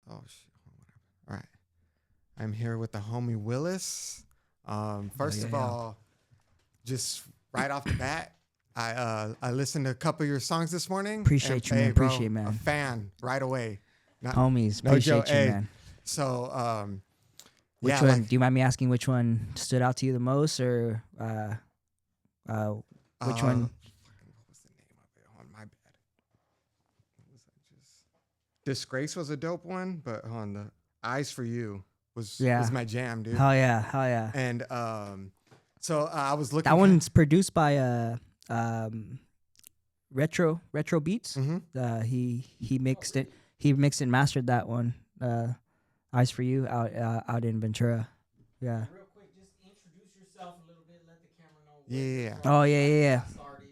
Oh shit. All right. I'm here with the homie WiLLiS. First of all, just right off the bat, I listened to a couple of your songs this morning. Appreciate you, man. Hey, bro, Appreciate, man. a fan right away. Homies, No joke. appreciate you, Hey, man. so Which yeah, one? like, Do you mind me asking which one stood out to you the most, or which one? What was the name of it? Oh, my bad. What was that? Just Disgrace was a dope one, but on the Eyes for You was my jam, dude. Hell yeah, hell yeah. And so I was looking. That one's produced by Retro Beats. Mm-hmm. He mixed it. He mixed and mastered that one. Eyes for You out in Ventura. Yeah. Real quick, just introduce yourself a little bit. Let the camera know. Yeah. Oh yeah. Started,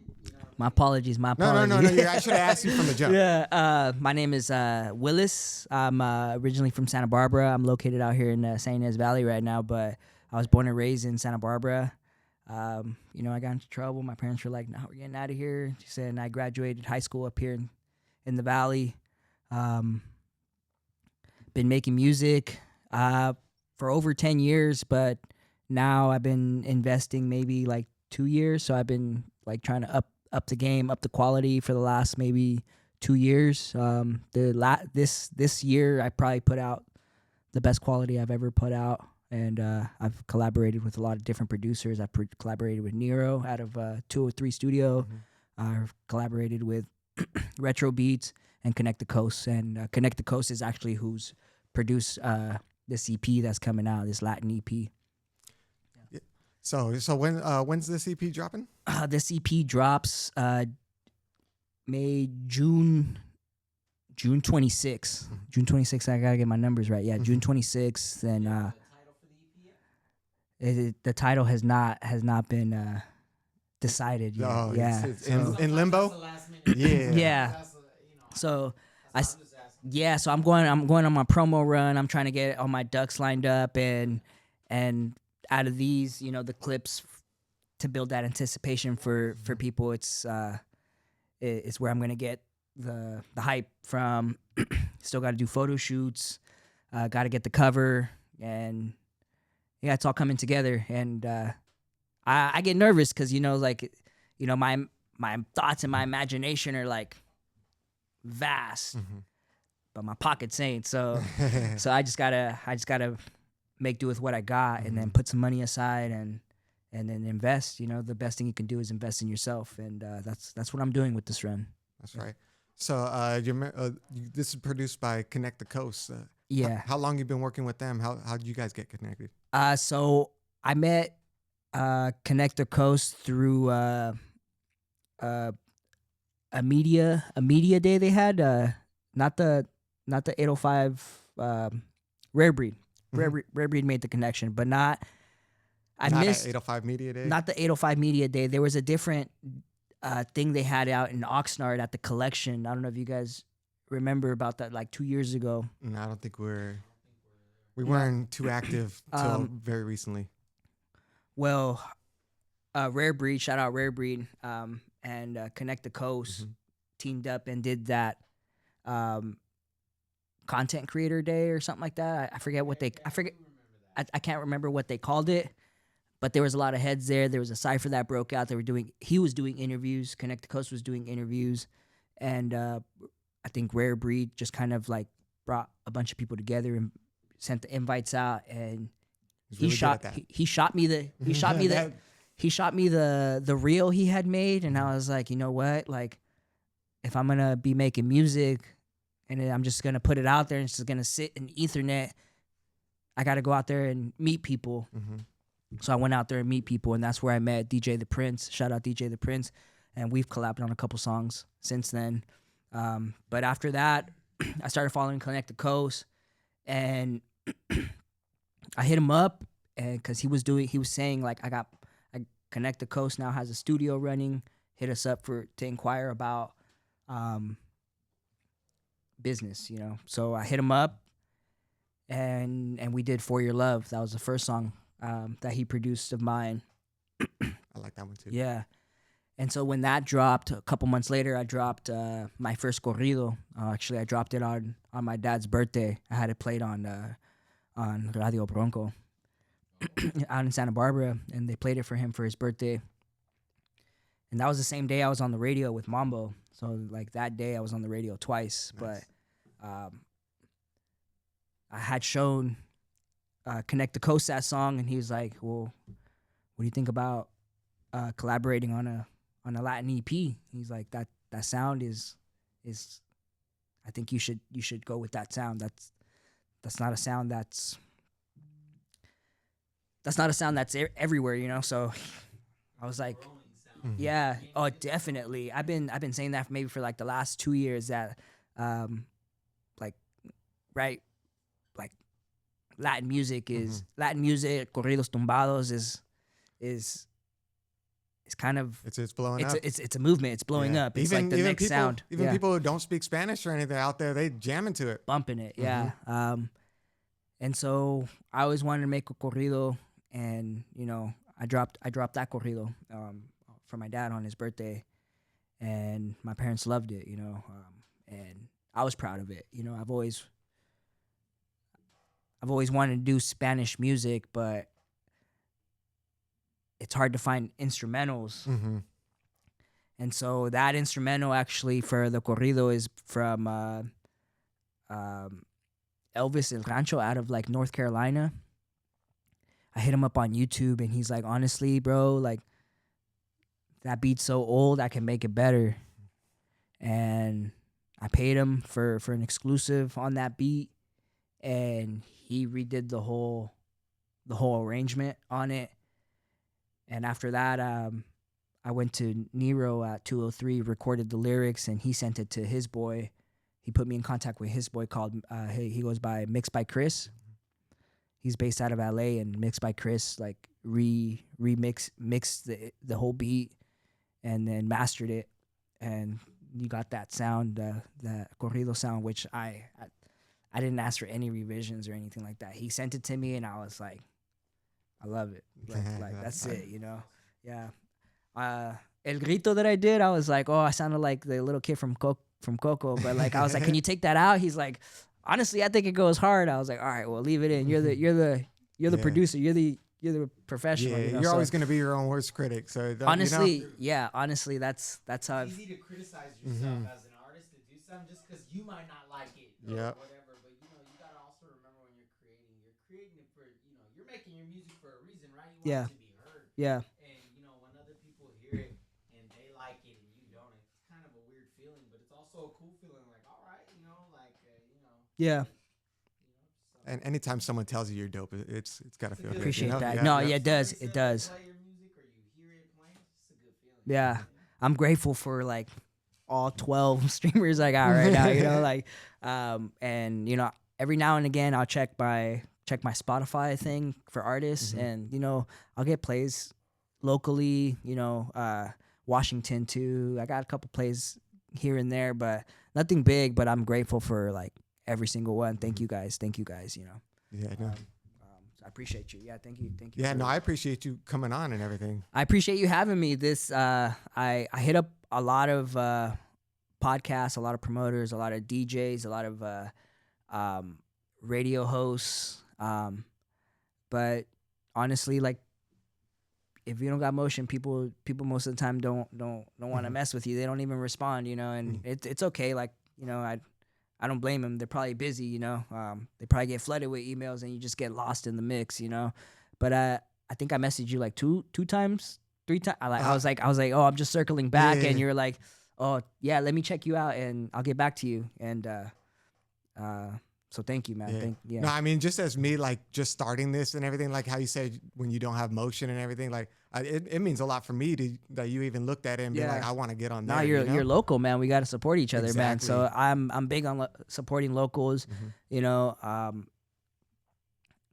My apologies. No. Yeah, I should have asked you from the jump. Yeah. My name is WiLLiS. I'm originally from Santa Barbara. I'm located out here in San Ynez Valley right now, but I was born and raised in Santa Barbara. I got into trouble. My parents were like, "No, we're getting out of here." She said, and I graduated high school up here in the valley. Been making music for over 10 years, but now I've been investing maybe like 2 years. So I've been like trying to up the game, up the quality for the last maybe 2 years. This year I probably put out the best quality I've ever put out, and I've collaborated with a lot of different producers. I've collaborated with Nero out of 203 Studio. I've collaborated with Retro Beats and Connect the Coast, and Connect the Coast is actually who's produced this EP that's coming out, this Latin EP. Yeah. So when's this EP dropping? This EP drops June 26th. June 26th. I gotta get my numbers right. Yeah, June 26th. And the title for the EP yet? the title has not been decided yet. Oh, yeah, it's in limbo. That's the last minute. Yeah. Yeah. That's So I'm just asking. yeah, so I'm going on my promo run. I'm trying to get all my ducks lined up, and out of these, the clips to build that anticipation for people. It's where I'm gonna get the hype from. Still got to do photo shoots. Got to get the cover, and yeah, it's all coming together. And I get nervous because my thoughts and my imagination are like vast, but my pockets ain't. So I just gotta make do with what I got, and then put some money aside and then invest. The best thing you can do is invest in yourself, and that's what I'm doing with this run. That's right. So this is produced by Connect the Coast. Yeah. How long you been working with them? How did you guys get connected? So I met Connect the Coast through a media day they had. Not the 805 Rare Breed. Rare Breed made the connection, but not. I missed 805 Media Day. Not the 805 Media Day. There was a different thing they had out in Oxnard at the collection. I don't know if you guys remember about that, like 2 years ago. No, I don't think we weren't too active till very recently. Well, Rare Breed, shout out Rare Breed, and Connect the Coast teamed up and did that content creator day or something like that. I forget what I can't remember what they called it, but there was a lot of heads there. There was a cipher that broke out. He was doing interviews. Connect the Coast was doing interviews, and I think Rare Breed just kind of like brought a bunch of people together and sent the invites out, and he shot me the reel he had made, and I was like, you know what, like, if I'm gonna be making music and I'm just gonna put it out there and it's just gonna sit in Ethernet, I gotta go out there and meet people. So I went out there and meet people, and that's where I met DJ The Prince. Shout out DJ The Prince, and we've collabed on a couple songs since then. But after that, I started following Connect the Coast, and I hit him up, and because he was saying like, I Connect the Coast now has a studio running. Hit us up to inquire about business, So I hit him up, and we did For Your Love. That was the first song that he produced of mine. I like that one too. Yeah, And so when that dropped, a couple months later, I dropped my first corrido. Actually, I dropped it on my dad's birthday. I had it played on Radio Bronco out in Santa Barbara, and they played it for him for his birthday. And that was the same day I was on the radio with Mambo. So like that day I was on the radio twice. Nice. But I had shown Connect the Coast that song, and he was like, "Well, what do you think about collaborating on a Latin EP?" He's like, "That sound is I think you should go with that sound. That's not a sound that's not a sound that's everywhere, you know." So I was like, yeah, oh, definitely. I've been saying that maybe for like the last 2 years that, like, right, like Latin music, corridos tumbados is kind of It's blowing up. It's a movement. It's blowing up. It's like the next people, sound. Even people who don't speak Spanish or anything out there, they jam into it. Bumping it, yeah. And so I always wanted to make a corrido, and you know, I dropped that corrido for my dad on his birthday, and my parents loved it, you know, and I was proud of it. You know, I've always wanted to do Spanish music, but it's hard to find instrumentals. Mm-hmm. And so that instrumental actually for the corrido is from Elvis El Rancho out of like North Carolina. I hit him up on YouTube, and he's like, "Honestly, bro, like that beat's so old, I can make it better." And I paid him for an exclusive on that beat, and he redid the whole arrangement on it. And after that, I went to Nero at 203, recorded the lyrics, and he sent it to his boy. He put me in contact with his boy called he goes by Mixed by Chris. He's based out of LA, and Mixed by Chris like mixed the whole beat and then mastered it, and you got that sound, the corrido sound, which I didn't ask for any revisions or anything like that. He sent it to me, and I was like, I love it. Like that's it, you know? Yeah. El Grito that I did, I was like, oh, I sounded like the little kid from Coco, but like I was like, can you take that out? He's like, honestly, I think it goes hard. I was like, all right, well, leave it in. You're the producer. You're the professional. Yeah, you know? you're always gonna be your own worst critic. So honestly, you know? yeah, honestly, that's how It's easy to criticize yourself as an artist to do something just because you might not like it or whatever. But you know, you gotta also remember when you're creating it for, you know, you're making your music for a reason, right? You want it to be heard. Yeah. And you know, when other people hear it and they like it and you don't, it's kind of a weird feeling, but it's also a cool feeling. Like, all right, you know, like you know. Yeah. And anytime someone tells you you're dope, it's gotta feel good. Appreciate you know? that. Yeah, No, yeah. yeah, it does. It does. Play your music or you hear it playing, it's a good feeling. Yeah. I'm grateful for like all 12 streamers I got right now, you know, like and you know, every now and again I'll check my Spotify thing for artists, and you know, I'll get plays locally, you know, Washington too. I got a couple plays here and there, but nothing big, but I'm grateful for like every single one. Thank you guys, you know. Yeah, no. I appreciate you. Yeah, thank you. Yeah, no, I appreciate you coming on and everything. I appreciate you having me. This I hit up a lot of podcasts, a lot of promoters, a lot of DJs, a lot of radio hosts. But honestly, like if you don't got motion, people most of the time don't want to mess with you. They don't even respond, you know, and it's okay. Like, you know, I don't blame them. They're probably busy, you know. They probably get flooded with emails, and you just get lost in the mix, you know. But I think I messaged you like two times, 3 times. I was like, oh, I'm just circling back, and you're like, oh yeah, let me check you out, and I'll get back to you. And so thank you, man. No, I mean, just as me, like just starting this and everything, like how you said when you don't have motion and everything, like it means a lot for me that you even looked at it and be like, I want to get on there. No, you're local, man. We got to support each other, man. Exactly. So I'm big on supporting locals. You know,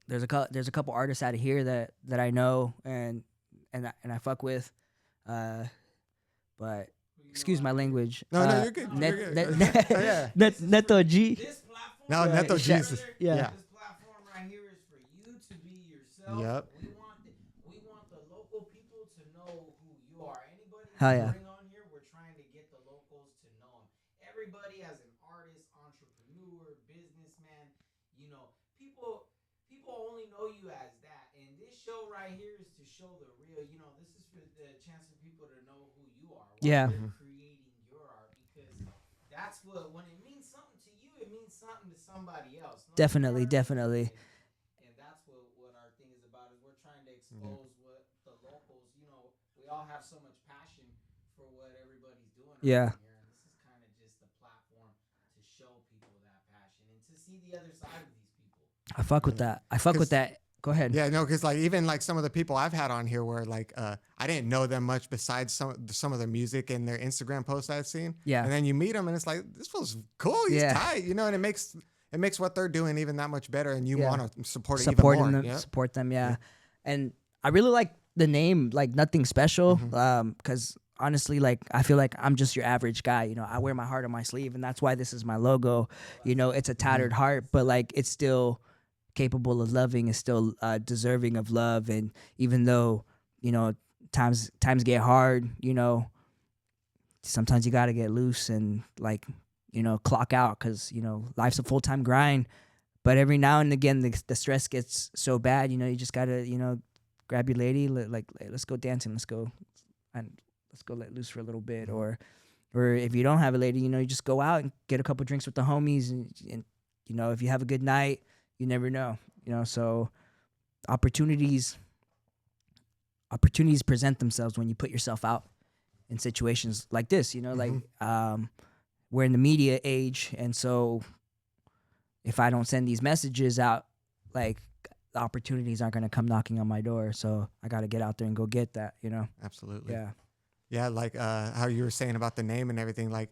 there's a couple artists out of here that I know and I fuck with, but excuse my language. No, you're good. Neto G. This platform, No, Neto Jesus. Yeah. This platform right here is for you to be yourself. Yep. We want the local people to know who you are. Anybody Hell yeah. bring on here, we're trying to get the locals to know them. Everybody as an artist, entrepreneur, businessman, you know, people only know you as that. And this show right here is to show the real. You know, this is for the chance for people to know who you are while Yeah. you're creating your art, because that's what, when it means something to you, it means something to somebody else. No, Definitely, definitely. And that's what our thing is about, is we're trying to expose what the locals, you know, we all have so much passion for what everybody's doing Yeah. around here, and this is kind of just the platform to show people that passion and to see the other side of these people. I fuck with that. I fuck with that. Go ahead. Yeah, no, because like even like some of the people I've had on here where like I didn't know them much besides some of their music and their Instagram posts I've seen. Yeah. And then you meet them and it's like, this feels cool. He's Yeah. tight, you know, and it makes what they're doing even that much better, and you Yeah. want to support it Support even more. them, Yep. support them. Yeah. And I really like the name, like Nothing Special, because honestly, like I feel like I'm just your average guy. You know, I wear my heart on my sleeve, and that's why this is my logo. You know, it's a tattered heart, but like it's still capable of loving, is still deserving of love. And even though, you know, times get hard, you know, sometimes you got to get loose and like, you know, clock out, because, you know, life's a full-time grind. But every now and again, the stress gets so bad, you know, you just got to, you know, grab your lady, like, let's go dancing, let's go let loose for a little bit. Or if you don't have a lady, you know, you just go out and get a couple drinks with the homies, and you know, if you have a good night, you never know, you know. So opportunities present themselves when you put yourself out in situations like this, you know. Like we're in the media age, and so if I don't send these messages out, like the opportunities aren't going to come knocking on my door. So I got to get out there and go get that, you know. Absolutely. Yeah. Yeah, like how you were saying about the name and everything. Like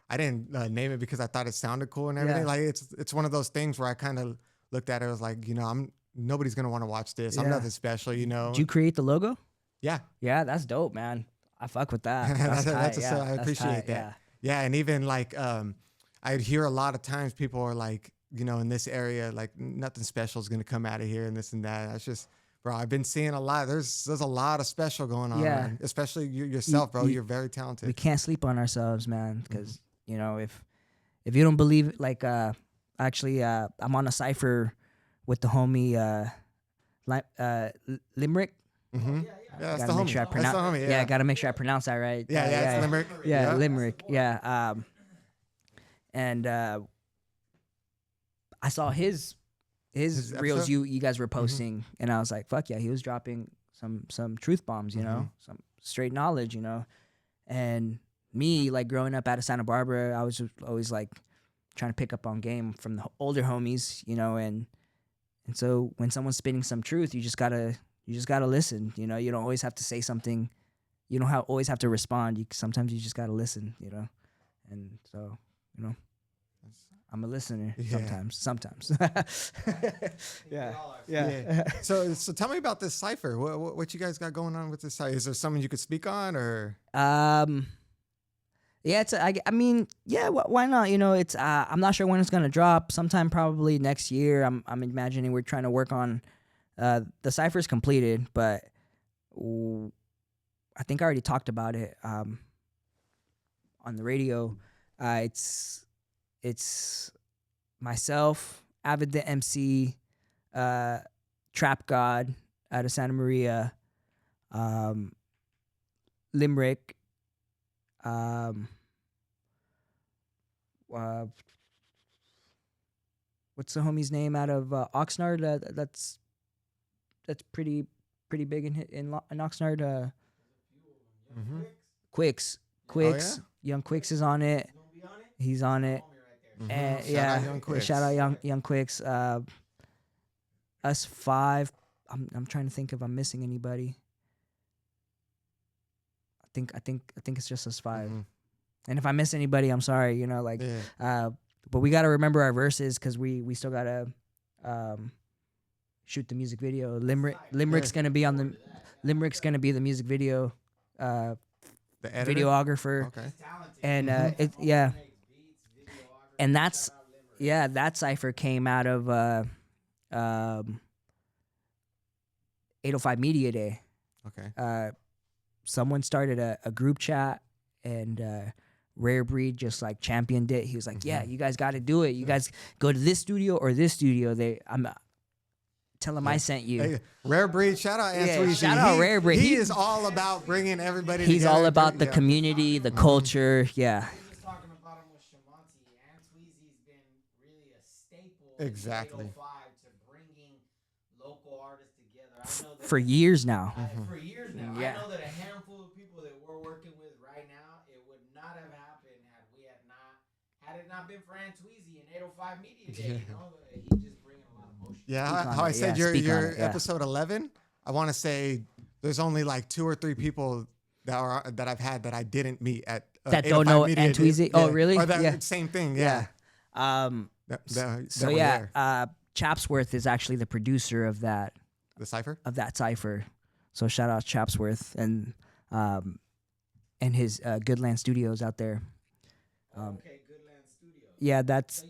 I didn't name it because I thought it sounded cool and everything. Yeah. Like it's one of those things where I kind of looked at it, I was like, you know, nobody's gonna want to watch this. I'm Yeah. nothing special, you know. Did you create the logo? Yeah. Yeah, that's dope, man. I fuck with that. That's tight. Yeah, I that's appreciate tight, that. Yeah, and even like I'd hear a lot of times people are like, you know, in this area, like nothing special is gonna come out of here and this and that. That's just, bro, I've been seeing a lot. There's a lot of special going on, Yeah. man. Especially yourself, bro. You're very talented. We can't sleep on ourselves, man, because you know, if you don't believe, like actually I'm on a cipher with the homie Limerick. Mm-hmm. Yeah, that's Gotta the make homie. sure I pronounce. That's the homie. Yeah, gotta make sure I pronounce that right. Yeah, it's Limerick. Yeah, Yep. Limerick. Yeah. And I saw his reels episode? you guys were posting, and I was like, fuck yeah, he was dropping some truth bombs, you know, some straight knowledge, you know. And me, like growing up out of Santa Barbara, I was just always like trying to pick up on game from the older homies, you know, and so when someone's spitting some truth, you just gotta listen, you know. You don't always have to say something. You don't always have to respond. Sometimes you just gotta listen, you know. And so, you know, I'm a listener sometimes. Yeah. So tell me about this cipher. What you guys got going on with this cipher? Is there something you could speak on, or? Yeah, I mean, yeah, why not? You know, it's I'm not sure when it's gonna drop. Sometime probably next year. I'm imagining we're trying to work on. The cipher's completed, but I think I already talked about it on the radio. It's myself, Avid the MC, Trap God out of Santa Maria, Limerick, what's the homie's name out of Oxnard? That's pretty big in Oxnard. Quicks, yeah? Young Quicks is on it. He's on it. And Shout out Young Quicks. shout out Young Quicks. Us 5. I'm trying to think if I'm missing anybody. I think it's just us 5. And if I miss anybody, I'm sorry. You know, like, but we gotta remember our verses, because we still gotta shoot the music video. Limerick's gonna be on the the music video. The editor? Videographer. Okay. And and that's that cipher came out of 805 Media Day. Okay. someone started a group chat, and Rare Breed just like championed it. He was like, "Yeah, you guys got to do it. You guys go to this studio or this studio." I'm tell him I sent you. Hey, Rare Breed, shout out Antoine. Shout out Rare Breed. He is all about bringing everybody together. He's all about the community, the culture. Yeah. We was talking about him with Shamanti. Antweezy's been really a staple Exactly. in 805 to bringing local artists together. I know that For years now. For years now. Yeah. I know that a handful of people that we're working with right now, it would not have happened had it not been for Antweezy and 805 Media Day. You know, he just bringing a lot of motion. Yeah, how I said your episode 11. I want to say there's only like 2 or 3 people that I've had that I didn't meet at that don't know Antweezy. Oh, really? Or that same thing. Yeah. Chapsworth is actually the producer of that. The cipher. Of that cipher. So shout out Chapsworth and his Goodland Studios out there. Okay, Goodland Studios. Yeah, that's. So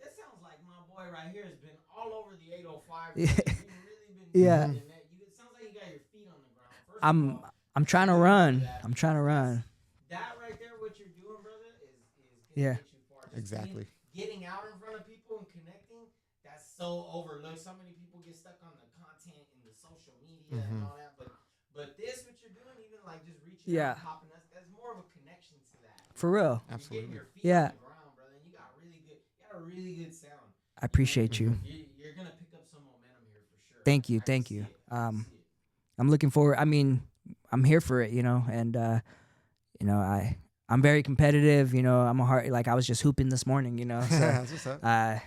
it sounds like my boy right here has been all over the 805. Yeah. You've really been it sounds like you got your feet on the ground. First of all, I'm trying to run. I'm trying to run. That right there, what you're doing, brother, is Yeah. get you far. Just Exactly. Getting out in front of people and connecting, that's so overlooked. So many people get stuck on the content and the social media and all that. But this, what you're doing, even like just reaching out and hopping, that's more of a connection to that. For real. Absolutely. You're getting your feet on the ground, brother, and you got a really good sound. I appreciate you. You're gonna pick up some momentum here for sure. Thank you. I'm looking forward. I mean, I'm here for it, and I'm very competitive, I'm a hard, like I was just hooping this morning, so That's what's up. I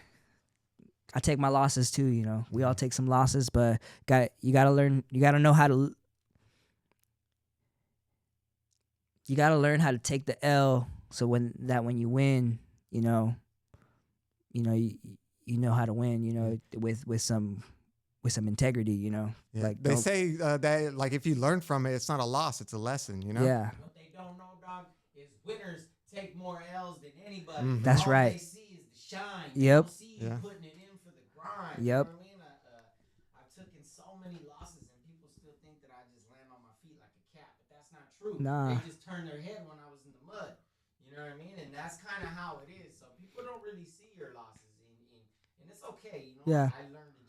take my losses too, we all take some losses, but you gotta learn, you gotta know how to, you gotta learn how to take the L, so when you win, you know how to win, with some integrity, Yeah. Like they say that like if you learn from it, it's not a loss, it's a lesson, Yeah. What they don't know, dog, is winners take more L's than anybody. That's All right. they see is the shine. Yep. They don't see you putting it in for the grind. Yep. You know what I mean? I've taken so many losses, and people still think that I just land on my feet like a cat, but that's not true. Nah. They just turned their head when I was in the mud. You know what I mean? And that's kind of how it is. So people don't really see your losses, and it's okay. Yeah. I learned to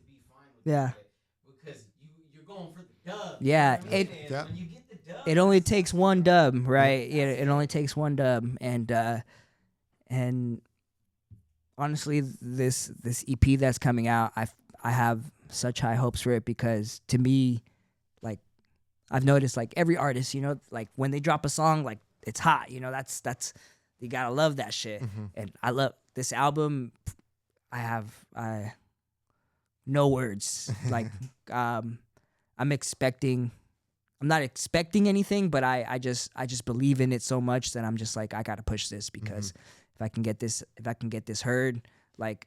be fine with Yeah. it because you're going for the dub. Yeah, You know what I mean? And when you get the dub, It only takes one dub, right? Yeah, it only takes one dub, and honestly, this EP that's coming out, I have such high hopes for it, because to me, like, I've noticed like every artist, like when they drop a song, like it's hot, that's you gotta love that shit, and I love this album. I have no words, like I'm not expecting anything, but I just believe in it so much that I'm just like, I gotta push this, because if I can get this heard, like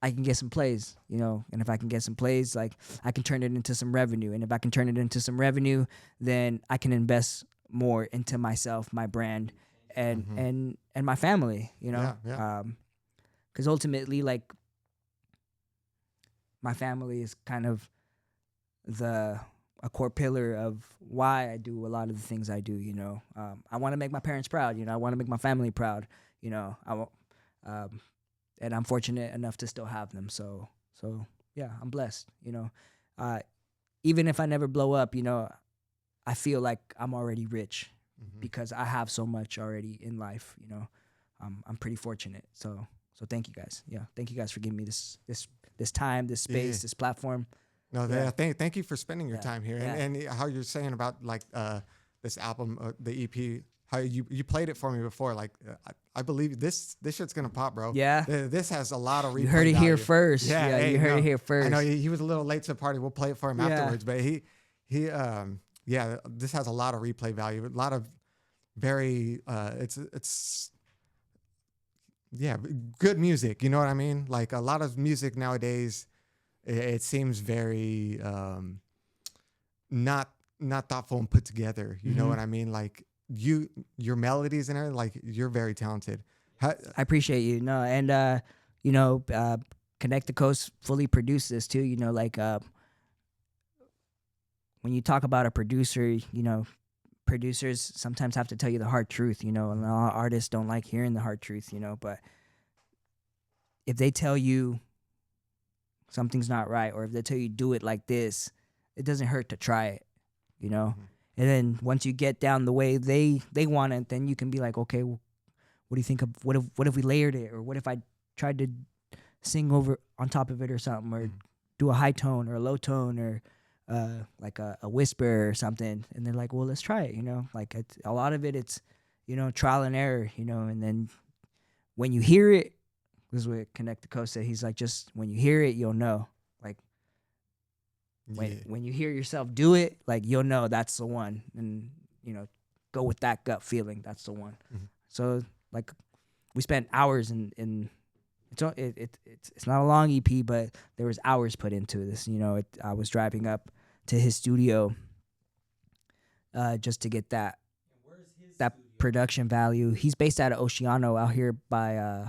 I can get some plays, and if I can get some plays, like I can turn it into some revenue, and if I can turn it into some revenue, then I can invest more into myself, my brand, and my family, because ultimately, like, my family is kind of a core pillar of why I do a lot of the things I do. I want to make my parents proud. I want to make my family proud. And I'm fortunate enough to still have them. So yeah, I'm blessed. Even if I never blow up, I feel like I'm already rich because I have so much already in life. I'm pretty fortunate. So thank you guys. Yeah, thank you guys for giving me this time, this space, this platform. No, thank you for spending your time here, and how you're saying about like this album, the EP. How you played it for me before. Like I believe this shit's gonna pop, bro. Yeah, this has a lot of replay. You heard it value. Here first. Yeah, you heard it here first. I know he was a little late to the party. We'll play it for him afterwards, but he this has a lot of replay value. A lot of very it's good music. You know what I mean? Like a lot of music nowadays. It seems very not thoughtful and put together. You know what I mean? Like your melodies and everything, like you're very talented. I appreciate you. No, and Connect the Coast fully produced this too. Like when you talk about a producer, you know, producers sometimes have to tell you the hard truth, you know, and a lot of artists don't like hearing the hard truth, you know, but if they tell you something's not right, or if they tell you do it like this, it doesn't hurt to try it, you know. And then once you get down the way they want it, then you can be like, okay, well, what do you think of what if we layered it, or what if I tried to sing over on top of it or something, or do a high tone or a low tone, or like a whisper or something. And they're like, well, let's try it, you know. Like a lot of it, it's, you know, trial and error, you know. And then when you hear it, this is what Connect the Coast said. He's like, just when you hear it, you'll know. Like when you hear yourself do it, like you'll know that's the one. And, you know, go with that gut feeling. That's the one. So like we spent hours in it's not a long EP, but there was hours put into this. You know, I was driving up to his studio just to get that production value. He's based out of Oceano, out here by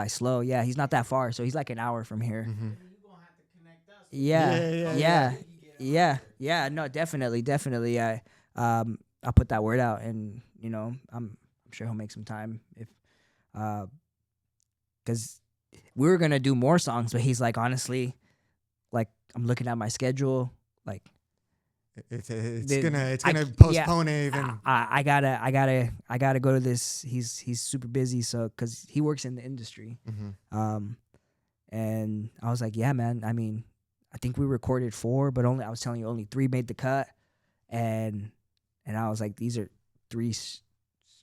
Slow. Yeah, he's not that far, so he's like an hour from here. Yeah. No, definitely. I'll put that word out, and you know, I'm sure he'll make some time if because we were gonna do more songs, but he's like, honestly, like I'm looking at my schedule, like it's gonna postpone it even. I gotta go to this. He's super busy, so because he works in the industry. And I was like, yeah, man. I mean, I think we recorded 4, but I was telling you only 3 made the cut, and I was like, these are 3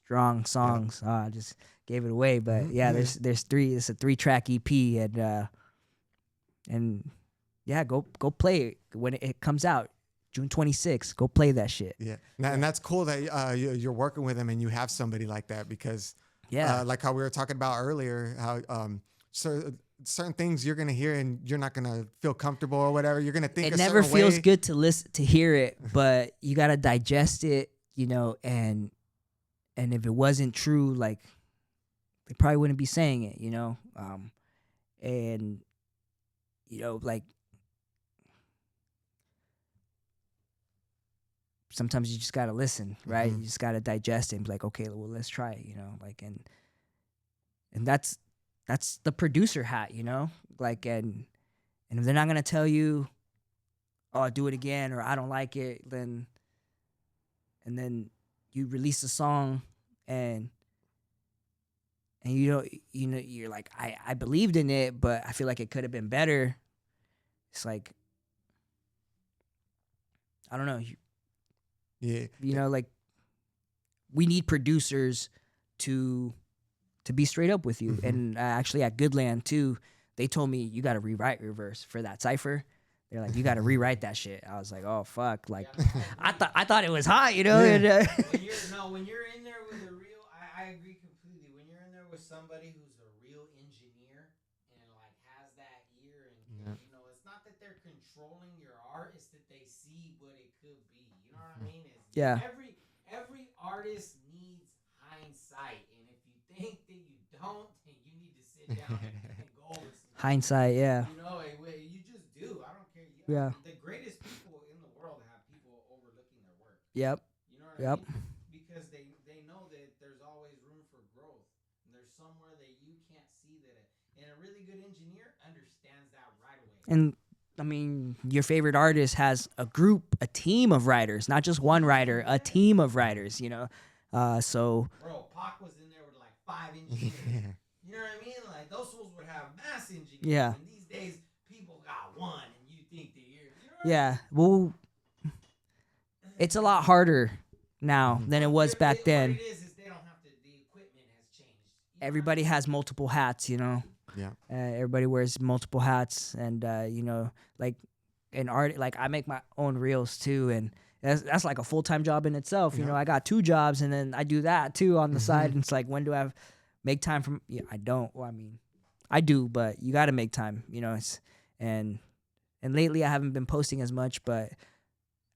strong songs. I just gave it away, but yeah, there's 3. It's a 3-track EP, and yeah, go play it when it comes out, June 26th. Go play that shit. Yeah, and that's cool that you're working with him and you have somebody like that, because like how we were talking about earlier, how certain things you're gonna hear and you're not gonna feel comfortable or whatever. You're gonna think it never feels good to listen to hear it, but you gotta digest it, you know. And if it wasn't true, like they probably wouldn't be saying it, you know. And you know, like sometimes you just gotta listen, right? You just gotta digest it and be like, okay, well, let's try it, you know. Like and that's the producer hat, you know. Like and if they're not gonna tell you, oh, do it again, or I don't like it, then you release a song and you know you're like, I believed in it, but I feel like it could have been better. It's like, I don't know. You know, like we need producers to be straight up with you. And actually at Goodland too, they told me you got to rewrite your verse for that cipher. They're like, you got to rewrite that shit. I was like, oh fuck, like I thought it was hot, you know. And, when you're in there with a real, I agree completely. When you're in there with somebody who's a real engineer and like has that ear, and you know, it's not that they're controlling your art, it's that they see what it could be. You know what I mean? Every artist needs hindsight, and if you think that you don't, then you need to sit down and go over some hindsight. Yeah. You know, you just do. I don't care. The greatest people in the world have people overlooking their work. Yep. You know what I mean? Because they know that there's always room for growth. And there's somewhere that you can't see and a really good engineer understands that right away. And I mean, your favorite artist has a team of writers, not just one writer, a team of writers, you know. So bro, Pac was in there with like 5 engineers. You know what I mean? Like those fools would have mass engineers. Yeah. And these days people got one, and you think that you're yeah. Well, it's a lot harder now than it was back then. What it is they don't have to. The equipment has changed. Everybody has multiple hats, you know. Yeah. Everybody wears multiple hats, and you know, like an art. Like I make my own reels too, and that's like a full-time job in itself. You know, I got 2 jobs, and then I do that too on the side. And it's like, when do I make time for? Yeah, I don't. Well, I mean, I do, but you got to make time. You know, and lately I haven't been posting as much, but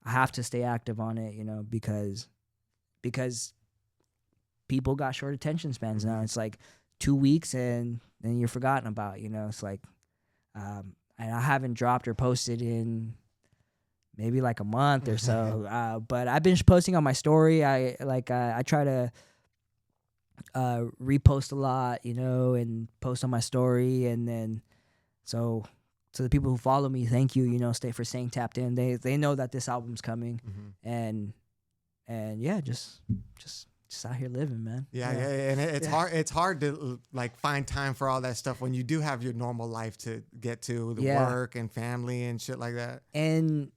I have to stay active on it. You know, because people got short attention spans now. It's like 2 weeks and then you're forgotten about, you know. It's like and I haven't dropped or posted in maybe like a month or so. But I've been posting on my story. I try to repost a lot, and post on my story, and then so to the people who follow me, thank you. Stay for staying tapped in. They know that this album's coming, and yeah, just out here living, man. Yeah, and it's hard. It's hard to like find time for all that stuff when you do have your normal life to get to, the work and family and shit like that. And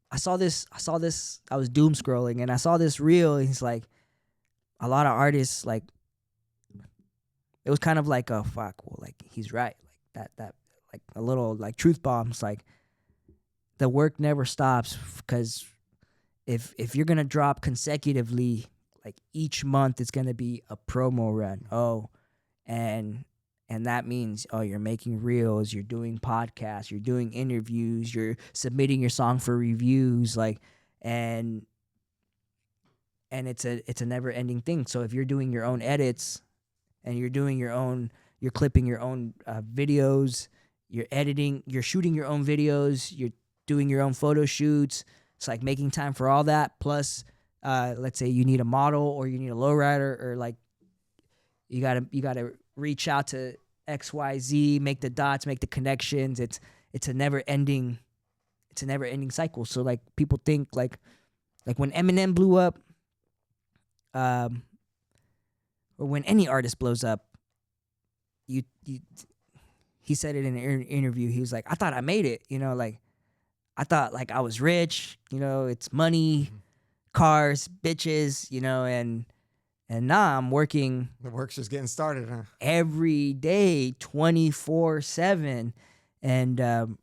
I saw this. I was doom scrolling, and I saw this reel. And he's like, a lot of artists, like, it was kind of like a fuck. Well, like he's right. Like that like a little like truth bombs. Like the work never stops because if you're gonna drop consecutively, like each month it's gonna be a promo run. Oh, and that means you're making reels, you're doing podcasts, you're doing interviews, you're submitting your song for reviews, like and it's a never ending thing. So if you're doing your own edits and you're clipping your own videos, you're editing, you're shooting your own videos, you're doing your own photo shoots. It's like making time for all that. Plus, let's say you need a model or you need a lowrider, or like you gotta reach out to XYZ, make the dots, make the connections. It's a never ending cycle. So like people think like when Eminem blew up, or when any artist blows up, he said it in an interview. He was like, I thought I made it, like I thought like I was rich, it's money, cars, bitches, and now I'm working. The work's just getting started, huh? Every day, 24/7, and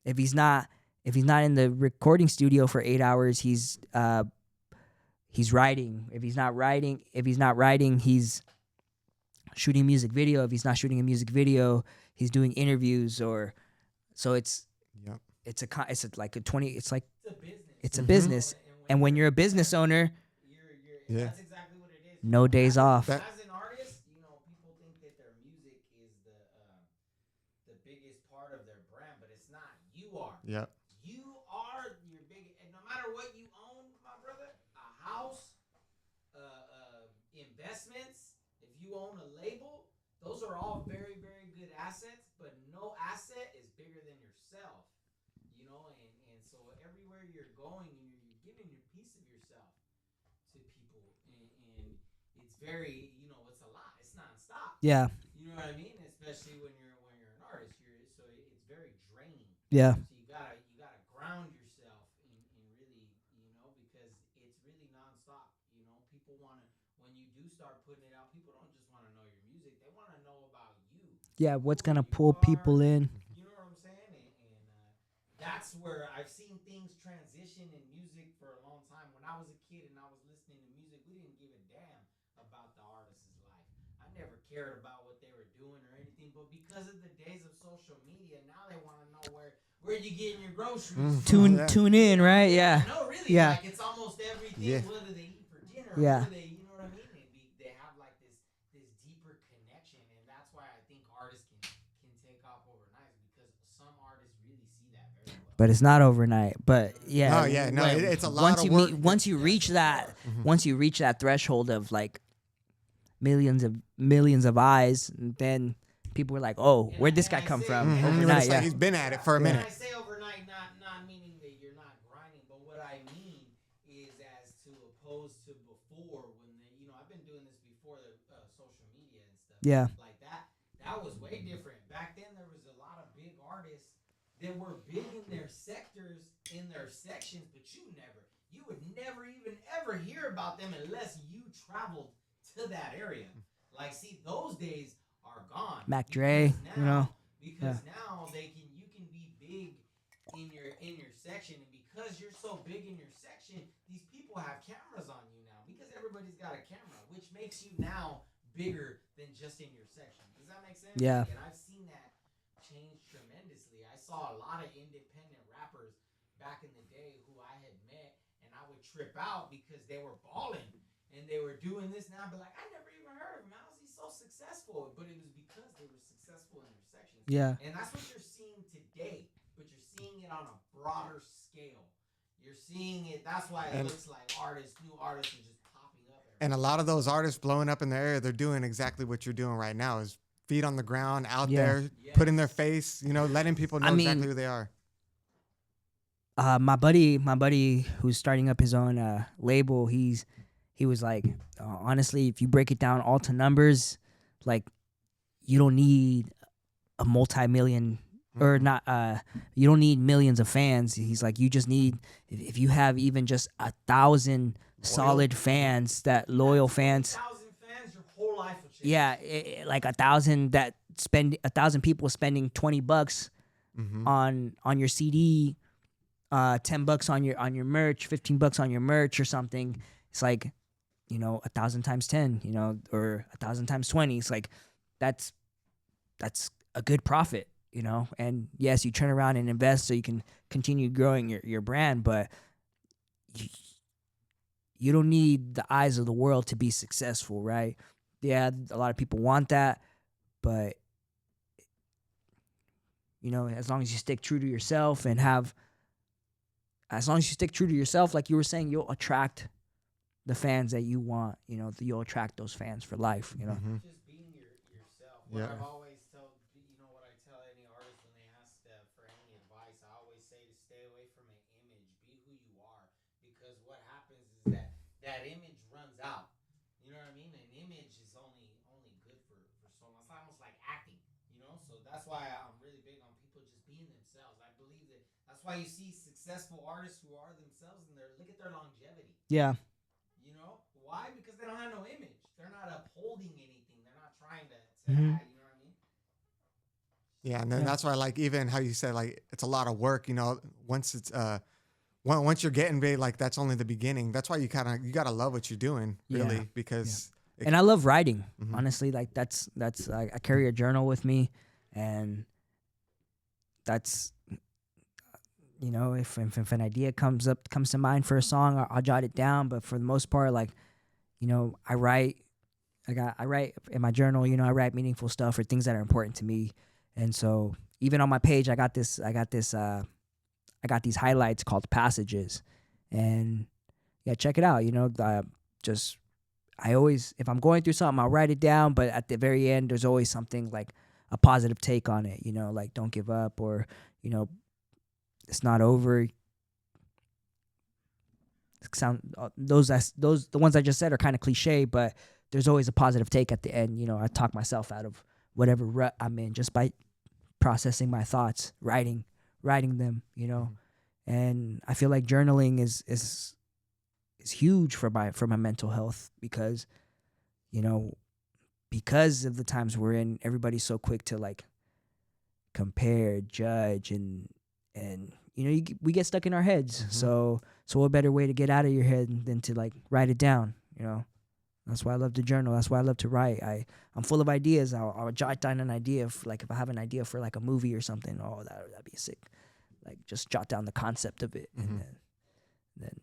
if he's not in the recording studio for 8 hours, he's writing. If he's not writing, he's shooting a music video. If he's not shooting a music video, he's doing interviews. Or so it's it's a business. And when you're a business owner, that's exactly what it is. No days off. As an artist, people think that their music is the biggest part of their brand, but it's not. You are. Yeah. You are your big. And no matter what you own, my brother, a house, investments. If you own a label, those are all very, very good assets. But no asset is bigger than yourself. And so everywhere you're going, you're giving a piece of yourself to people, and it's very, it's a lot. It's nonstop. Yeah. You know what I mean? Especially when you're an artist, so it's very draining. Yeah. So you gotta ground yourself and really, because it's really nonstop. People wanna, when you do start putting it out, people don't just wanna know your music. They wanna know about you. Yeah. What's gonna pull people in? You know what I'm saying? And that's where I've seen things transition in music for a long time. When I was a kid and I was listening to music, we didn't give a damn about the artist's life. I never cared about what they were doing or anything. But because of the days of social media, now they want to know where you getting your groceries. Tune in, right? Yeah. No, really. Yeah. Like it's almost everything. Yeah. What do they eat for dinner? Yeah. What do they, you know what I mean? They have like this deeper connection, and that's why I think artists can take off overnight, because some artists really see that very well. But it's not overnight. But yeah. Oh yeah, no, it's a lot of work. Once you reach that threshold of like millions of eyes, then people were like, "Oh, where'd this guy come from?" Overnight, Like he's been at it for a minute. When I say overnight, not meaning that you're not grinding, but what I mean is as to opposed to before, when I've been doing this before the social media and stuff. Yeah. Like that was way different. Back then, there was a lot of big artists that were big in their sectors, in their sections, but you would never even ever hear about them unless you traveled to that area. Like, see, those days are gone. Mac Dre, because now you can be big in your section, and because you're so big in your section, these people have cameras on you now, because everybody's got a camera, which makes you now bigger than just in your section. Does that make sense? Yeah. And I've seen that change tremendously. I saw a lot of independent rappers back in the day who I had met, and I would trip out because they were balling and they were doing this. Now I'd be like, I never even heard of him. How is he so successful? But it was because they were successful in their sections. Yeah. And that's what you're seeing today, but you're seeing it on a broader scale. You're seeing it. That's why it looks like new artists are just popping up. And a lot of those artists blowing up in the area, they're doing exactly what you're doing right now: is feet on the ground, out there, putting their face, letting people know exactly who they are. My buddy who's starting up his own label, he was like, honestly, if you break it down all to numbers, like, you don't need a multi-million or not. You don't need millions of fans. He's like, you just need, if you have even just 1,000 solid fans, that loyal fans. 1,000 fans, your whole life will change. Yeah, like 1,000 that spend 1,000 people spending $20 on your CD, $10 on your merch, $15 on your merch or something. It's like, 1,000 times 10, or 1,000 times 20. It's like, that's a good profit, And yes, you turn around and invest so you can continue growing your brand, but you don't need the eyes of the world to be successful, right? Yeah, a lot of people want that, but as long as you stick true to yourself like you were saying, you'll attract the fans that you want. You'll attract those fans for life. Just being yourself. What I've always told, what I tell any artist when they ask for any advice, I always say to stay away from an image. Be who you are, because what happens is that image runs out. You know what I mean? An image is only good for so long. It's almost like acting. So that's why I'm really big on people just being themselves. I believe that's why you see successful artists who are themselves, and look at their longevity. Yeah. Why? Because they don't have no image. They're not upholding anything. They're not trying to you know what I mean? Yeah, and then that's why, like, even how you said, like, it's a lot of work, once it's once you're getting big, like, that's only the beginning. That's why you gotta love what you're doing, really, because and I love writing. Honestly, like, that's I carry a journal with me, and that's, if an idea comes to mind for a song, I'll jot it down. But for the most part, like, I write in my journal. I write meaningful stuff or things that are important to me. And so even on my page, I got these highlights called passages, and check it out. I always, if I'm going through something, I'll write it down. But at the very end, there's always something like a positive take on it. Like, don't give up, or it's not over. The ones I just said are kind of cliche, but there's always a positive take at the end. I talk myself out of whatever rut I'm in just by processing my thoughts, writing them. And I feel like journaling is huge for my mental health, because because of the times we're in, everybody's so quick to, like, compare, judge, and we get stuck in our heads. So what better way to get out of your head than to, like, write it down? That's why I love to journal. That's why I love to write. I'm full of ideas. I'll jot down an idea if I have an idea for, like, a movie or something. Oh, that'd be sick. Like, just jot down the concept of it, and then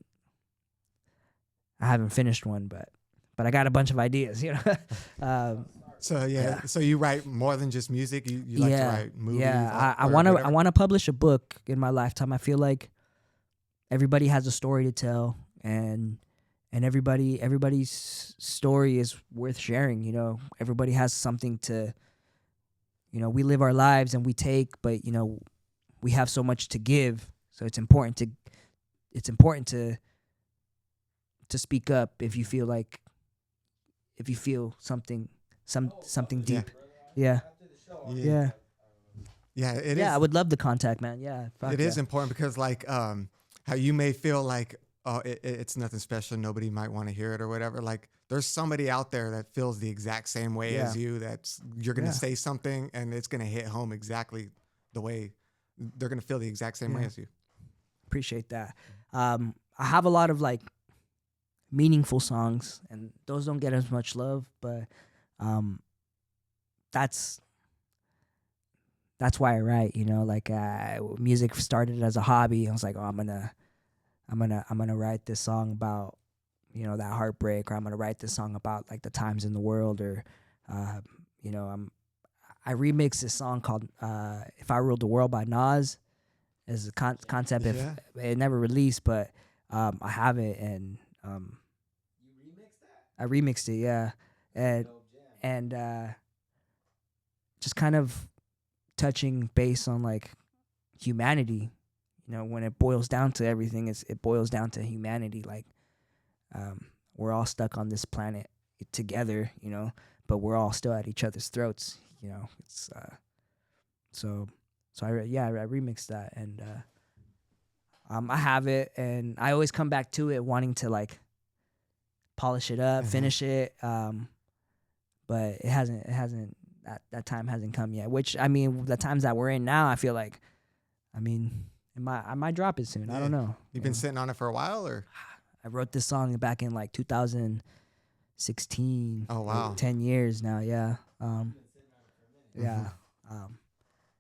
I haven't finished one, but I got a bunch of ideas. So you write more than just music. You like to write movies. Yeah, I want to publish a book in my lifetime. I feel like everybody has a story to tell, and everybody's story is worth sharing. Everybody has something to. We live our lives and we take, but we have so much to give. So it's important to speak up if you feel something deep. Yeah. It is. I would love the contact, man. Yeah. It is important because, like, how you may feel like, oh, it's nothing special, nobody might want to hear it or whatever. Like, there's somebody out there that feels the exact same way as you. You're gonna say something and it's gonna hit home exactly the way they're gonna feel the exact same way as you. Appreciate that. I have a lot of, like, meaningful songs, and those don't get as much love, but that's why I write. Like, music started as a hobby. I was like, oh, I'm gonna write this song about that heartbreak, or I'm gonna write this song about, like, the times in the world, or I remixed this song called "If I Ruled the World" by Nas, as a concept. If Yeah. it never released, but I have it, and You remixed that? I remixed it, yeah, and Dope jam. and just kind of touching base on like humanity. You know, when it boils down to everything, it boils down to humanity. Like, we're all stuck on this planet together, you know, but we're all still at each other's throats. You know, it's so I remixed that, and I have it, and I always come back to it wanting to like polish it up, finish it, but it hasn't that time hasn't come yet. Which, I mean, the times that we're in now, I feel like, I mean, I might drop it soon. I don't know. You've been sitting on it for a while, or? I wrote this song back in like 2016. Oh wow, 10 years now. Yeah. Yeah.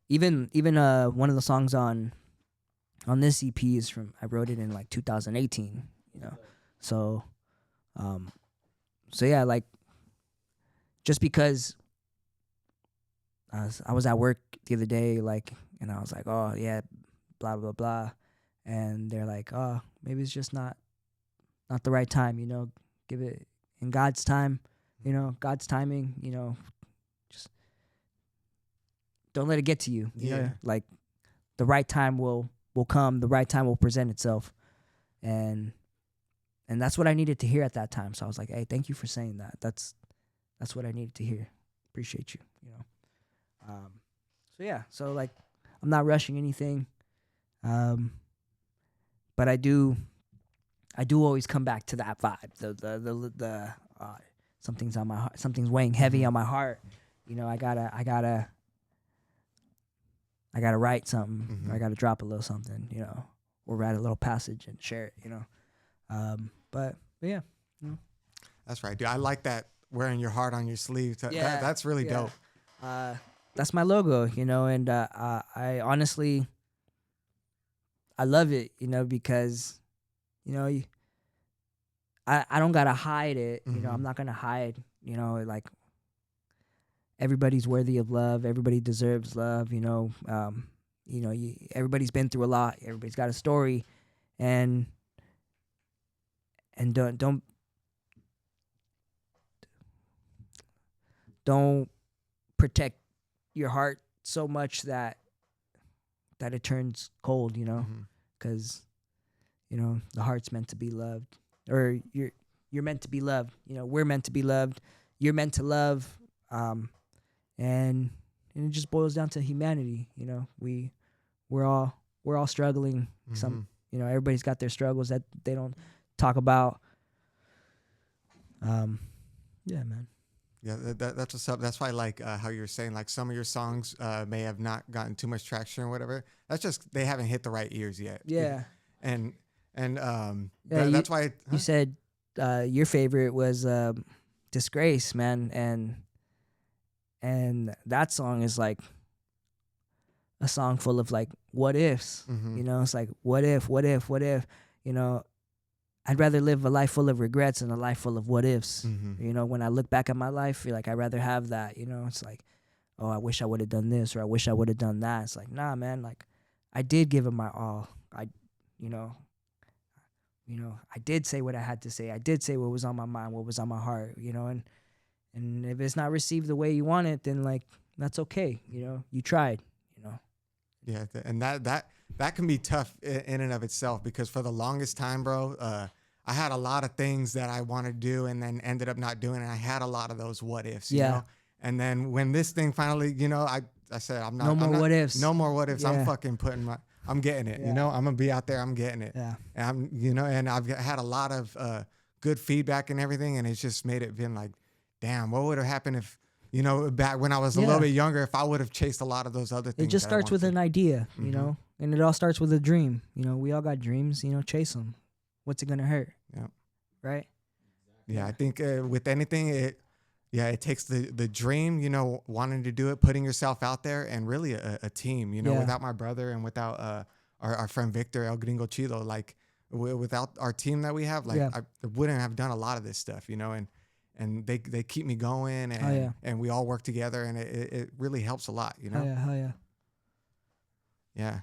Even one of the songs on this EP is I wrote it in like 2018. You know, so yeah, like, just because I was at work the other day, like, and I was like, oh yeah, blah blah blah, and they're like, oh, maybe it's just not the right time, you know, give it in God's time, you know, God's timing, you know, just don't let it get to you. You know, like, the right time will come, the right time will present itself, and that's what I needed to hear at that time. So I was like, hey, thank you for saying that. That's what I needed to hear. Appreciate you, you know. So yeah, so like, I'm not rushing anything, but I do always come back to that vibe. The something's on my heart, something's weighing heavy on my heart. You know, I gotta write something. I gotta drop a little something. You know, or write a little passage and share it. You know, but yeah, you know. That's right, dude. I like that, wearing your heart on your sleeve. Yeah, that's really dope. That's my logo, you know, and I honestly, I love it, you know, because, you know, I don't gotta hide it, you know. I'm not gonna hide, you know, like, everybody's worthy of love, everybody deserves love, you know. You know, everybody's been through a lot, everybody's got a story, and don't protect your heart so much that it turns cold, you know, because you know, the heart's meant to be loved, or you're meant to be loved, you know, we're meant to be loved, you're meant to love, and it just boils down to humanity, you know. We're all struggling. Some, you know, everybody's got their struggles that they don't talk about. Yeah, man. Yeah, that's what's up. That's why I like how you're saying, like, some of your songs may have not gotten too much traction or whatever. That's just they haven't hit the right ears yet. Yeah. And that's why you said your favorite was Disgrace, man, and that song is like a song full of like what ifs. You know, it's like what if, you know. I'd rather live a life full of regrets than a life full of what ifs. You know, when I look back at my life, I feel like I'd rather have that. You know, it's like, oh, I wish I would have done this, or I wish I would have done that. It's like, nah, man, like, I did give it my all. You know, I did say what I had to say. I did say what was on my mind, what was on my heart, you know, and if it's not received the way you want it, then like, that's okay. You know, you tried, you know. Yeah. And that can be tough in and of itself, because for the longest time, bro, I had a lot of things that I wanted to do and then ended up not doing it. I had a lot of those what ifs, you know? And then when this thing finally, you know, I said, I'm not what ifs. No more what ifs. Yeah. I'm fucking I'm getting it, you know? I'm going to be out there. I'm getting it. Yeah. And you know, and I've had a lot of good feedback and everything. And it's just made it been like, damn, what would have happened if, you know, back when I was a little bit younger, if I would have chased a lot of those other things. It just starts with an idea, you know, and it all starts with a dream. You know, we all got dreams, you know, chase them. What's it going to hurt? Yeah. Right? Yeah, I think with anything, it takes the dream, you know, wanting to do it, putting yourself out there, and really a team, you know. Without my brother and without our friend Victor, El Gringo Chido, like, without our team that we have, like, I wouldn't have done a lot of this stuff, you know, and they keep me going, and and we all work together, and it really helps a lot, you know. Hell yeah. Yeah.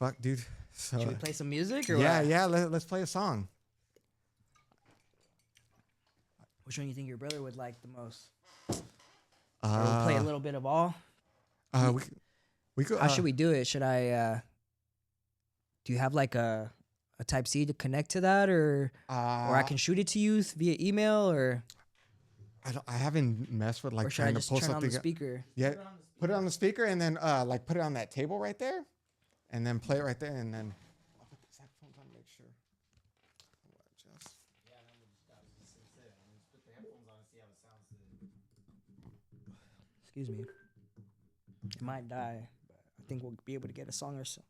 Fuck, dude. So Should we play some music or yeah, what? yeah. Let's play a song. Which one you think your brother would like the most? Or we'll play a little bit of all. We could. How should we do it? Should I? Do you have like a Type C to connect to that, or I can shoot it to you via email, or I haven't messed with like or should I trying to just pull turn on something. the speaker? Yeah, put it on the speaker and then like put it on that table right there, and then play it right there, and then I'll put these headphones on to make sure. Just Excuse me. It might die, but I think we'll be able to get a song or so.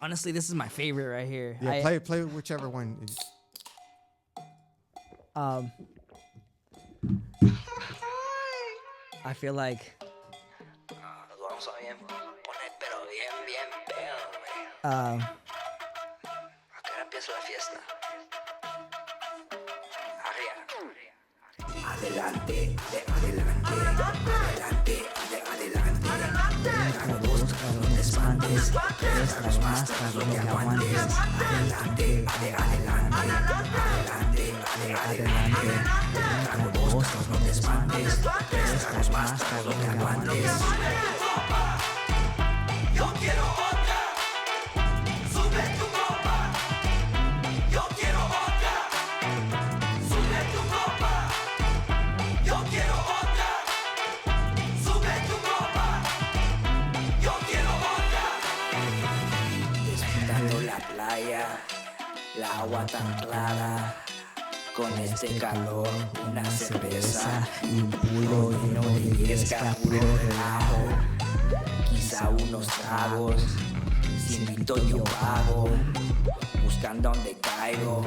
Honestly, this is my favorite right here. yeah, play whichever one. I feel like la playa, la agua tan clara, con este calor, una cerveza y un puro lleno de yesca, puro relajo, quizá unos tragos, si invito yo pago, buscando donde caigo,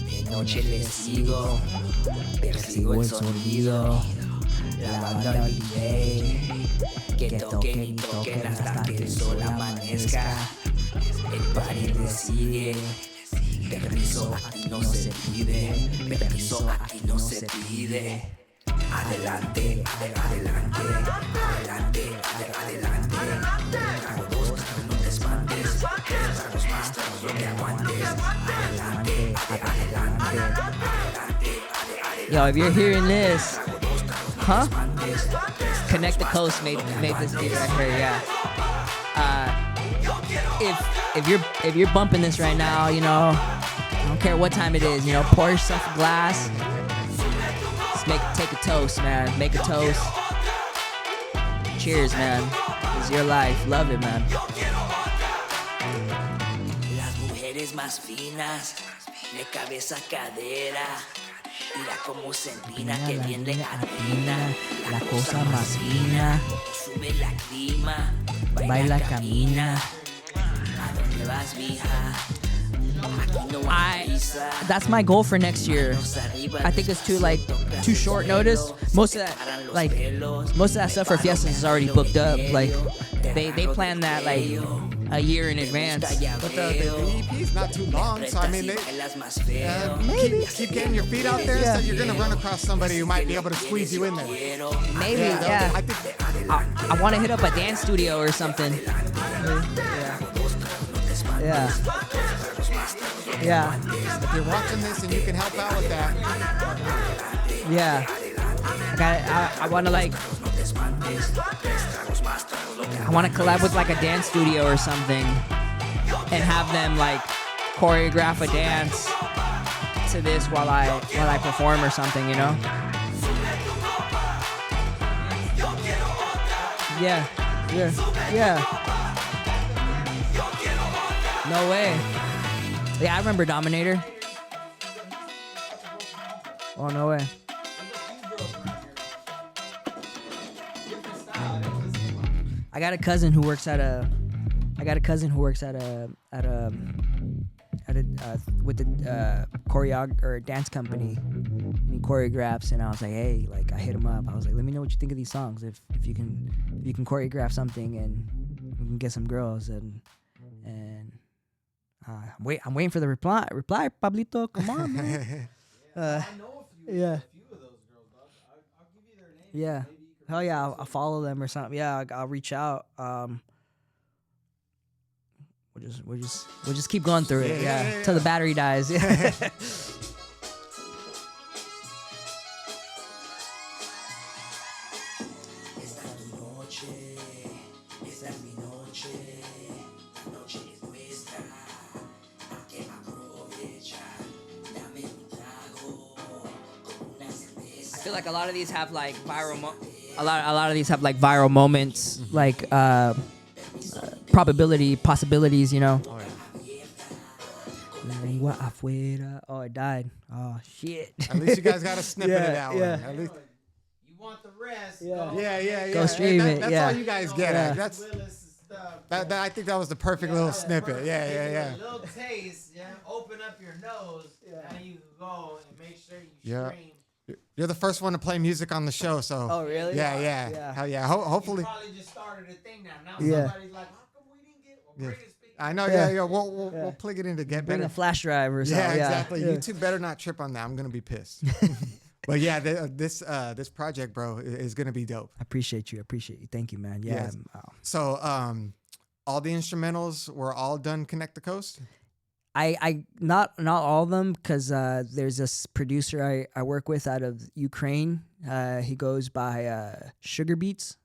de noche le sigo, persigo el sonido, la banda del DJ, que toquen y toquen hasta que el sol amanezca. El party le sigue. Permiso aquí no se pide. Permiso aquí no se pide. Adelante, adelante, adelante, adelante. Trago dos, no te espantes. Tragos más, tragos no te aguantes. Adelante, adelante, adelante. Yo, if you're hearing this, huh? Connect the Coast made this beat right here, yeah. If you're bumping this right now, you know, I don't care what time it is, you know, pour yourself a glass. Just take a toast, man. Make a toast. Cheers, man. It's your life. Love it, man. Las mujeres más finas, de cabeza a cadera. Mira cómo se empina, que bien le atina. La cosa más fina, sube la clima, baila, camina. ¿A dónde vas, mija? Aquí no hay prisa. That's my goal for next year. I think it's too short notice. Most of that stuff for fiestas is already booked up. Like they plan that like a year in advance. But the EP's not too long, so I mean, maybe keep getting your feet out there, so you're gonna run across somebody who might be able to squeeze you in there. Maybe, yeah. I think I want to hit up a dance studio or something. Yeah. Yeah. if you're watching this and you can help out with that, Yeah. I want to collab with like a dance studio or something and have them like choreograph a dance to this while I perform or something, you know? Yeah. No way. Yeah, I remember Dominator. Oh, no way. I got a cousin who works with the choreograph or dance company, and he choreographs. And I was like, hey, like I hit him up. I was like, let me know what you think of these songs. If you can choreograph something and we can get some girls and I'm waiting for the reply, Pablito. Come on, man. I know a few of those girls, dog. I'll give you their names. Yeah. Maybe you can Hell yeah, I'll follow them or something. Yeah, I'll reach out. we'll just keep going through it. Yeah, till the battery dies. Yeah. I feel like a lot of these have like a lot of these have like viral moments, like possibilities, you know. Lengua afuera. Oh, it died. Oh shit. At least you guys got a snippet of that one. At least. You want the rest? Yeah. Go stream it. That's all you guys get. Yeah. That's WiLLiS stuff. that. I think that was the perfect little snippet. Yeah. A little taste. Yeah. Open up your nose. And you can go and make sure you stream. You're the first one to play music on the show, so. Oh really? Yeah. Hell yeah. Hopefully. You probably just started a thing now. Now Yeah. somebody's like, how come we didn't get? Well, greatest speaker. I know. Yeah. We'll plug it in to get Bring better. a flash drive or something. Yeah, exactly. Yeah. YouTube better not trip on that. I'm gonna be pissed. But yeah, this project, bro, is gonna be dope. I appreciate you. Thank you, man. Yeah. Yes. So all the instrumentals were all done Connect the Coast. I not all of them, because there's this producer I work with out of Ukraine. He goes by Sugar Beats,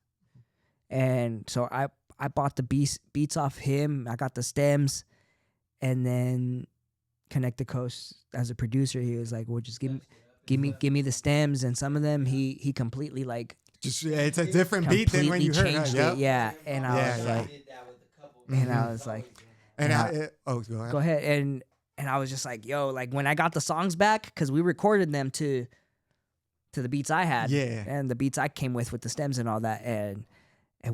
and so I bought the beats off him. I got the stems, and then Connect the Coast as a producer. He was like, "Well, just give me the stems," and some of them he completely like It's a different beat than when you heard changed it. it. Yeah, and I was like, and I was like. Go ahead. And I was just like, yo, like when I got the songs back, because we recorded them to the beats I had, and the beats I came with the stems and all that, and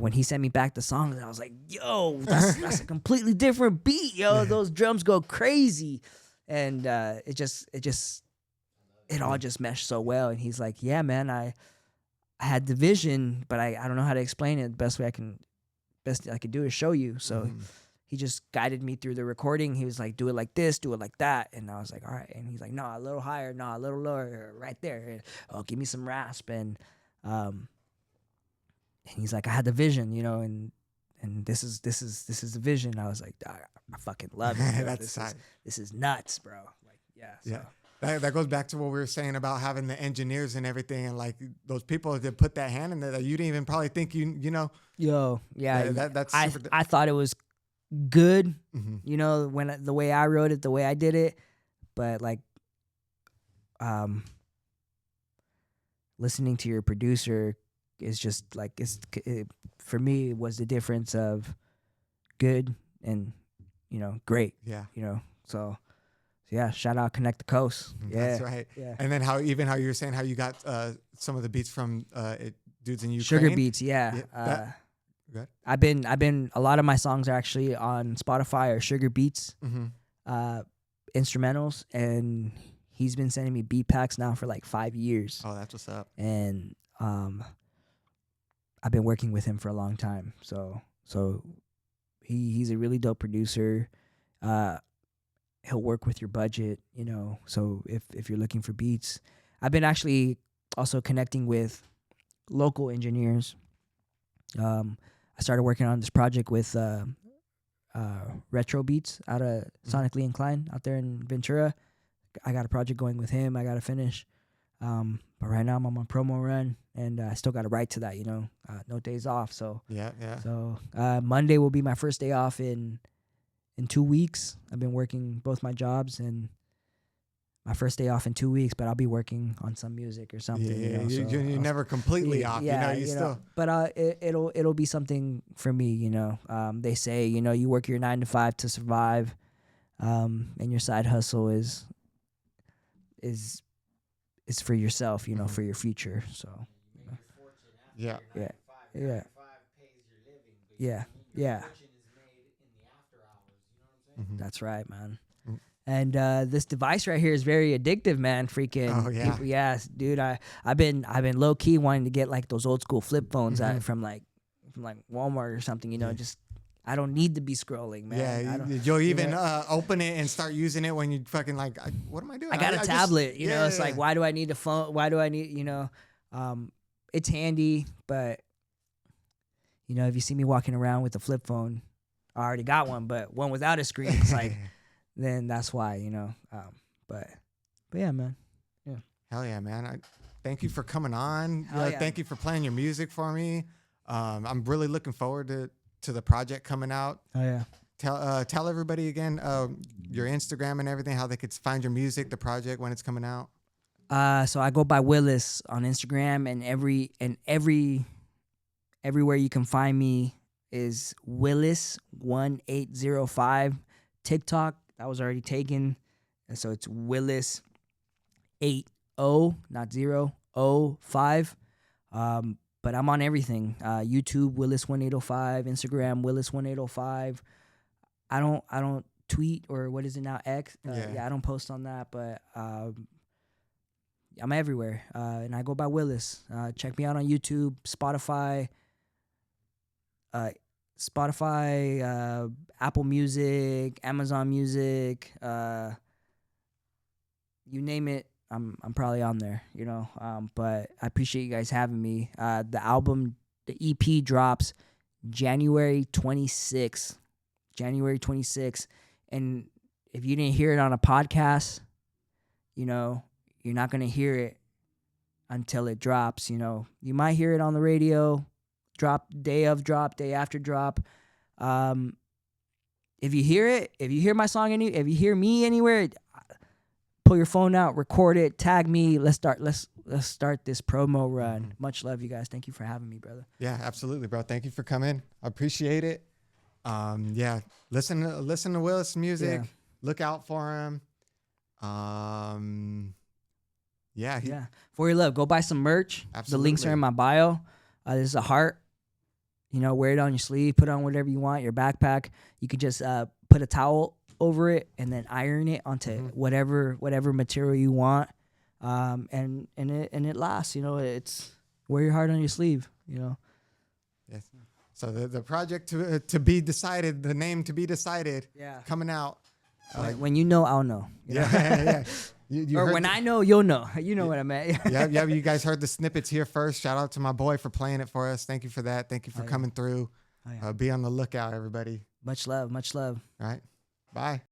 when he sent me back the songs, I was like, yo, that's a completely different beat, yo. Those drums go crazy, and it all just meshed so well. And he's like, yeah, man, I had the vision, but I don't know how to explain it. The best I could do is show you. So. He just guided me through the recording. He was like, do it like this, do it like that. And I was like, all right. And he's like, no, a little higher, no, a little lower, right there. And, oh, give me some rasp. And he's like, I had the vision, you know, and this is the vision. I was like, I fucking love it. This is nuts, bro. Like, yeah. So. Yeah. That goes back to what we were saying about having the engineers and everything, and like those people that put that hand in there that you didn't even probably think you know. Yo, yeah. That's I thought it was good, you know, when the way I wrote it, the way I did it, but like listening to your producer is just like for me, it was the difference of good and, you know, great. Yeah. You know, so yeah, shout out Connect the Coast. Yeah. That's right. Yeah. And then how you were saying how you got some of the beats from dudes in Ukraine. Sugar Beats, yeah. Good. I've been a lot of my songs are actually on Spotify or Sugar Beats instrumentals, and he's been sending me beat packs now for like 5 years. Oh, that's what's up. And I've been working with him for a long time. So he's a really dope producer. He'll work with your budget, you know. So if you're looking for beats, I've been actually also connecting with local engineers. I started working on this project with Retro Beats out of Sonically Inclined out there in Ventura. I got a project going with him. I got to finish. But right now I'm on my promo run, and I still got to write to that, you know. No days off. So yeah. So Monday will be my first day off in 2 weeks. I've been working both my jobs, and my first day off in 2 weeks, but I'll be working on some music or something. Yeah, you know, so you're never completely off. Yeah, you still. But it'll be something for me. You know, they say, you know, you work your 9 to 5 to survive, and your side hustle is for yourself. You know, for your future. So. Yeah. That's right, man. And this device right here is very addictive, man. Freaking, oh, yeah. Yeah, dude. I've been low key wanting to get like those old school flip phones from like Walmart or something. You know, just I don't need to be scrolling, man. Yeah, you'll even open it and start using it when you fucking like, what am I doing? I got a tablet. You know, it's like, why do I need a phone? Why do I need? You know, it's handy, but you know, if you see me walking around with a flip phone, I already got one, but one without a screen, it's like, then that's why, you know. But yeah, man. Yeah. Hell yeah, man. Thank you for coming on. Hell yeah. Thank you for playing your music for me. I'm really looking forward to the project coming out. Oh yeah. Tell everybody again your Instagram and everything, how they could find your music, the project, when it's coming out. So I go by WiLLiS on Instagram, and everywhere you can find me is WiLLiS1805. TikTok, that was already taken, and so it's WiLLiS 80, not 005. But I'm on everything. YouTube WiLLiS1805, Instagram WiLLiS1805. I don't tweet, or what is it now, X? Yeah, I don't post on that, but I'm everywhere, and I go by WiLLiS. Check me out on YouTube, Spotify, Apple Music, Amazon Music, you name it. I'm probably on there, you know. But I appreciate you guys having me. The EP drops January 26th. And if you didn't hear it on a podcast, you know, you're not going to hear it until it drops, you know. You might hear it on the radio, day after drop. If you hear it, if you hear my song, if you hear me anywhere, pull your phone out, record it, tag me. Let's start this promo run. Mm-hmm. Much love, you guys. Thank you for having me, brother. Yeah, absolutely, bro. Thank you for coming. I appreciate it. Yeah, listen to WiLLiS music. Yeah. Look out for him. Yeah. For your love, go buy some merch. Absolutely. The links are in my bio. This is a heart. You know, wear it on your sleeve. Put on whatever you want. Your backpack. You could just put a towel over it and then iron it onto whatever material you want. And it lasts. You know, it's wear your heart on your sleeve. You know. Yes. So the project to be decided, the name to be decided. Yeah. Coming out. When you know, I'll know. You know? Yeah. Or when I know, you'll know. You know what I meant. Yeah. You guys heard the snippets here first. Shout out to my boy for playing it for us. Thank you for that. Thank you for coming through. Be on the lookout, everybody. Much love. All right. Bye.